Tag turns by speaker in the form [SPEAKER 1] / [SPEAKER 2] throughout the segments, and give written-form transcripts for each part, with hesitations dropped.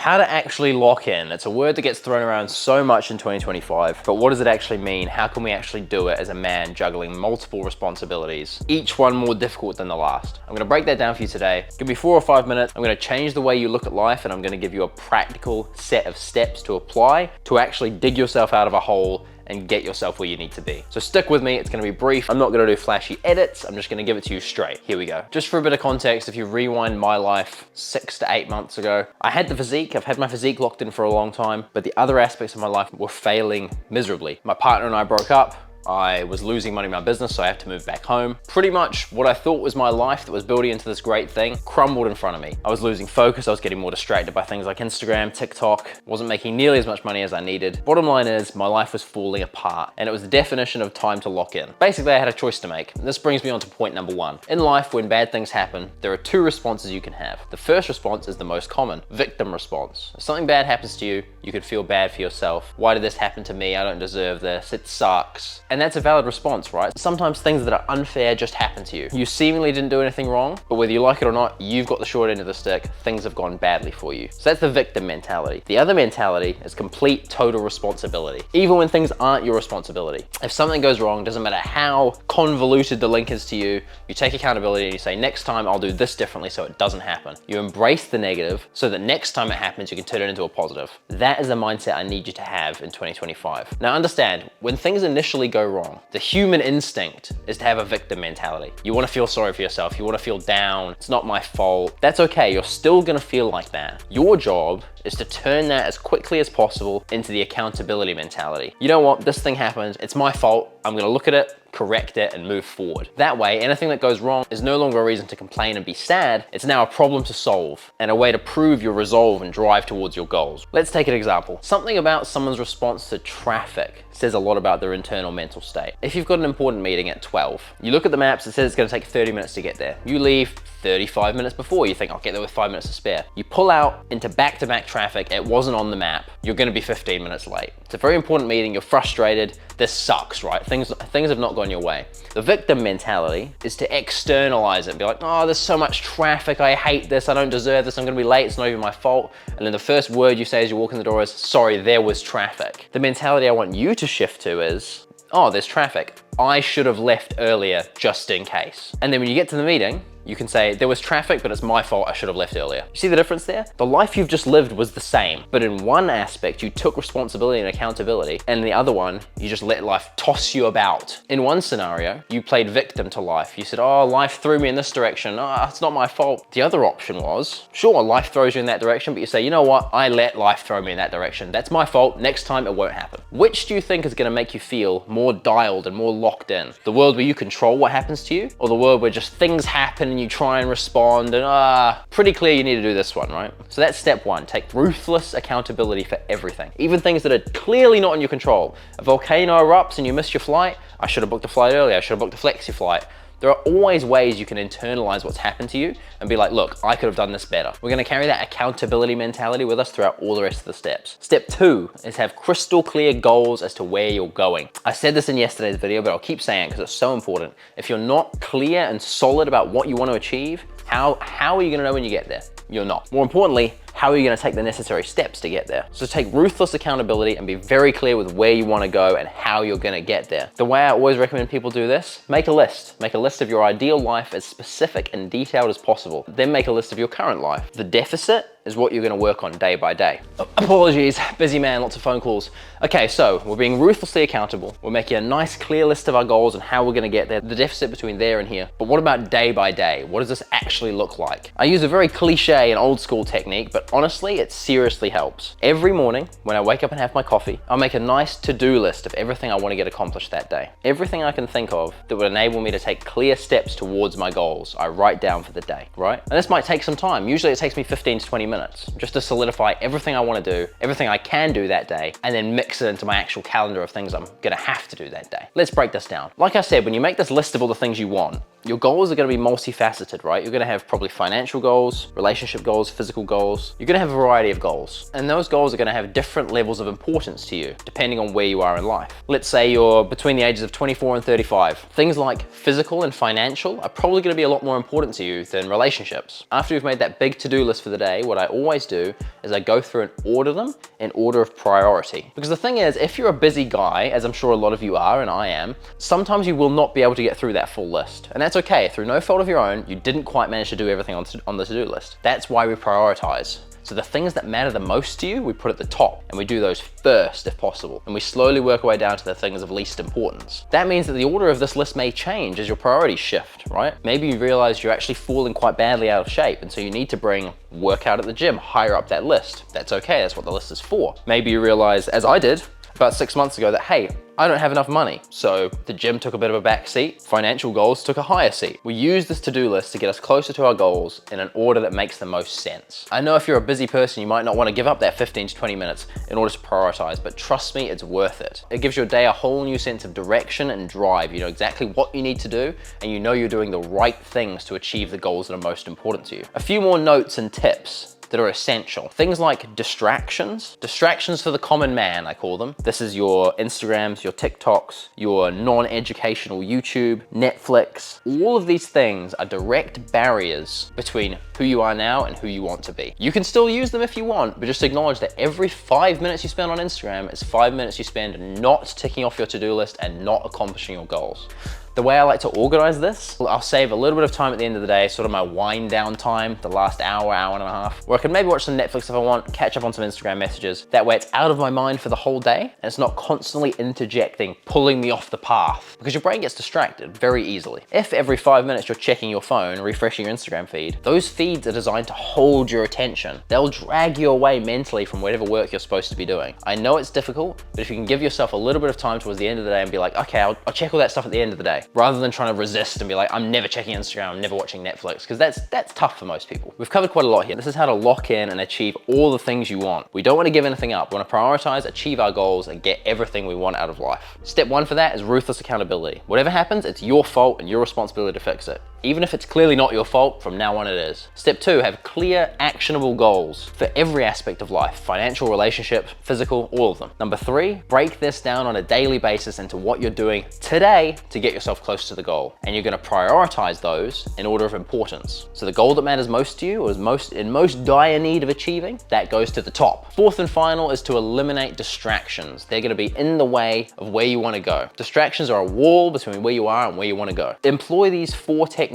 [SPEAKER 1] How to actually lock in. It's a word that gets thrown around so much in 2025, but what does it actually mean? How can we actually do it as a man juggling multiple responsibilities, each one more difficult than the last? I'm gonna break that down for you today. Give me 4 or 5 minutes. I'm gonna change the way you look at life, and I'm gonna give you a practical set of steps to apply to actually dig yourself out of a hole and get yourself where you need to be. So stick with me, it's gonna be brief. I'm not gonna do flashy edits, I'm just gonna give it to you straight. Here we go. Just for a bit of context, if you rewind my life 6 to 8 months ago, I had the physique, I've had my physique locked in for a long time, but the other aspects of my life were failing miserably. My partner and I broke up. I was losing money in my business, so I had to move back home. Pretty much what I thought was my life that was building into this great thing crumbled in front of me. I was losing focus, I was getting more distracted by things like Instagram, TikTok, wasn't making nearly as much money as I needed. Bottom line is, my life was falling apart, and it was the definition of time to lock in. Basically, I had a choice to make. This brings me on to point number 1. In life, when bad things happen, there are 2 responses you can have. The first response is the most common, victim response. If something bad happens to you, you could feel bad for yourself. Why did this happen to me? I don't deserve this. It sucks. And that's a valid response, right? Sometimes things that are unfair just happen to you. You seemingly didn't do anything wrong, but whether you like it or not, you've got the short end of the stick. Things have gone badly for you. So that's the victim mentality. The other mentality is complete total responsibility. Even when things aren't your responsibility. If something goes wrong, doesn't matter how convoluted the link is to you, you take accountability and you say, next time I'll do this differently so it doesn't happen. You embrace the negative so that next time it happens, you can turn it into a positive. That is the mindset I need you to have in 2025. Now understand, when things initially go wrong, the human instinct is to have a victim mentality. You want to feel sorry for yourself. You want to feel down. It's not my fault. That's okay. You're still going to feel like that. Your job is to turn that as quickly as possible into the accountability mentality. You know what? This thing happened. It's my fault. I'm going to look at it, correct it, and move forward. That way, anything that goes wrong is no longer a reason to complain and be sad. It's now a problem to solve and a way to prove your resolve and drive towards your goals. Let's take an example. Something about someone's response to traffic says a lot about their internal mental state. If you've got an important meeting at 12, you look at the maps, it says it's going to take 30 minutes to get there. You leave 35 minutes before. You think, I'll get there with 5 minutes to spare. You pull out into back-to-back traffic. It wasn't on the map. You're going to be 15 minutes late. It's a very important meeting. You're frustrated. This sucks, right? Things have not gone your way. The victim mentality is to externalize it. Be like, oh, there's so much traffic. I hate this. I don't deserve this. I'm going to be late. It's not even my fault. And then the first word you say as you walk in the door is, sorry, there was traffic. The mentality I want you to shift to is, oh, there's traffic. I should have left earlier just in case. And then when you get to the meeting, you can say, there was traffic, but it's my fault, I should have left earlier. You see the difference there? The life you've just lived was the same, but in one aspect, you took responsibility and accountability, and in the other one, you just let life toss you about. In one scenario, you played victim to life. You said, oh, life threw me in this direction. Oh, it's not my fault. The other option was, sure, life throws you in that direction, but you say, you know what? I let life throw me in that direction. That's my fault. Next time, it won't happen. Which do you think is gonna make you feel more dialed and more locked in? The world where you control what happens to you, or the world where just things happen and you try and respond and pretty clear you need to do this one, right? So that's step 1, take ruthless accountability for everything. Even things that are clearly not in your control. A volcano erupts and you miss your flight. I should have booked a flight earlier. I should have booked a flexi flight. There are always ways you can internalize what's happened to you and be like, look, I could have done this better. We're gonna carry that accountability mentality with us throughout all the rest of the steps. Step 2 is have crystal clear goals as to where you're going. I said this in yesterday's video, but I'll keep saying it because it's so important. If you're not clear and solid about what you want to achieve, how are you gonna know when you get there? You're not. More importantly, how are you gonna take the necessary steps to get there? So take ruthless accountability and be very clear with where you wanna go and how you're gonna get there. The way I always recommend people do this, make a list. Make a list of your ideal life as specific and detailed as possible. Then make a list of your current life. The deficit is what you're gonna work on day by day. Apologies, busy man, lots of phone calls. Okay, so we're being ruthlessly accountable. We're making a nice clear list of our goals and how we're gonna get there, the deficit between there and here. But what about day by day? What does this actually look like? I use a very cliche and old school technique, but honestly, it seriously helps. Every morning, when I wake up and have my coffee, I'll make a nice to-do list of everything I wanna get accomplished that day. Everything I can think of that would enable me to take clear steps towards my goals, I write down for the day, right? And this might take some time. Usually it takes me 15 to 20 minutes just to solidify everything I want to do, everything I can do that day, and then mix it into my actual calendar of things I'm gonna have to do that day. Let's break this down. Like I said, when you make this list of all the things you want, your goals are gonna be multifaceted, right? You're gonna have probably financial goals, relationship goals, physical goals, goals. You're gonna have a variety of goals, and those goals are gonna have different levels of importance to you, depending on where you are in life. Let's say you're between the ages of 24 and 35. Things like physical and financial are probably gonna be a lot more important to you than relationships. After you've made that big to-do list for the day, what I always do is I go through and order them in order of priority. Because the thing is, if you're a busy guy, as I'm sure a lot of you are, and I am, sometimes you will not be able to get through that full list. And that's okay, through no fault of your own, you didn't quite manage to do everything on the to-do list. That's why we prioritize. So the things that matter the most to you, we put at the top, and we do those first if possible. And we slowly work our way down to the things of least importance. That means that the order of this list may change as your priorities shift, right? Maybe you realize you're actually falling quite badly out of shape, and so you need to bring workout at the gym higher up that list. That's okay, that's what the list is for. Maybe you realize, as I did about 6 months ago, that hey, I don't have enough money. So the gym took a bit of a back seat, financial goals took a higher seat. We use this to-do list to get us closer to our goals in an order that makes the most sense. I know if you're a busy person, you might not want to give up that 15 to 20 minutes in order to prioritize, but trust me, it's worth it. It gives your day a whole new sense of direction and drive. You know exactly what you need to do, and you know you're doing the right things to achieve the goals that are most important to you. A few more notes and tips that are essential. Things like distractions. Distractions for the common man, I call them. This is your Instagrams, your TikToks, your non-educational YouTube, Netflix. All of these things are direct barriers between who you are now and who you want to be. You can still use them if you want, but just acknowledge that every 5 minutes you spend on Instagram is 5 minutes you spend not ticking off your to-do list and not accomplishing your goals. The way I like to organize this, I'll save a little bit of time at the end of the day, sort of my wind down time, the last hour, hour and a half, where I can maybe watch some Netflix if I want, catch up on some Instagram messages. That way it's out of my mind for the whole day, and it's not constantly interjecting, pulling me off the path, because your brain gets distracted very easily. If every 5 minutes you're checking your phone, refreshing your Instagram feed, those feeds are designed to hold your attention. They'll drag you away mentally from whatever work you're supposed to be doing. I know it's difficult, but if you can give yourself a little bit of time towards the end of the day and be like, okay, I'll check all that stuff at the end of the day, rather than trying to resist and be like, I'm never checking Instagram, I'm never watching Netflix, because that's tough for most people. We've covered quite a lot here. This is how to lock in and achieve all the things you want. We don't want to give anything up. We want to prioritize, achieve our goals, and get everything we want out of life. Step one for that is ruthless accountability. Whatever happens, it's your fault and your responsibility to fix it. Even if it's clearly not your fault, from now on it is. Step two, have clear, actionable goals for every aspect of life, financial, relationships, physical, all of them. Number three, break this down on a daily basis into what you're doing today to get yourself close to the goal. And you're gonna prioritize those in order of importance. So the goal that matters most to you, or is in most dire need of achieving, that goes to the top. Fourth and final is to eliminate distractions. They're gonna be in the way of where you wanna go. Distractions are a wall between where you are and where you wanna go. Employ these 4 techniques,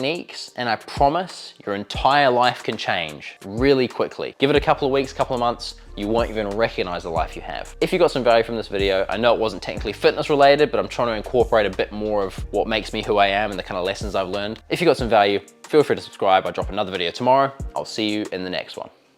[SPEAKER 1] and I promise your entire life can change really quickly. Give it a couple of weeks, couple of months, you won't even recognize the life you have. If you got some value from this video, I know it wasn't technically fitness related, but I'm trying to incorporate a bit more of what makes me who I am and the kind of lessons I've learned. If you got some value, feel free to subscribe. I'll drop another video tomorrow. I'll see you in the next one.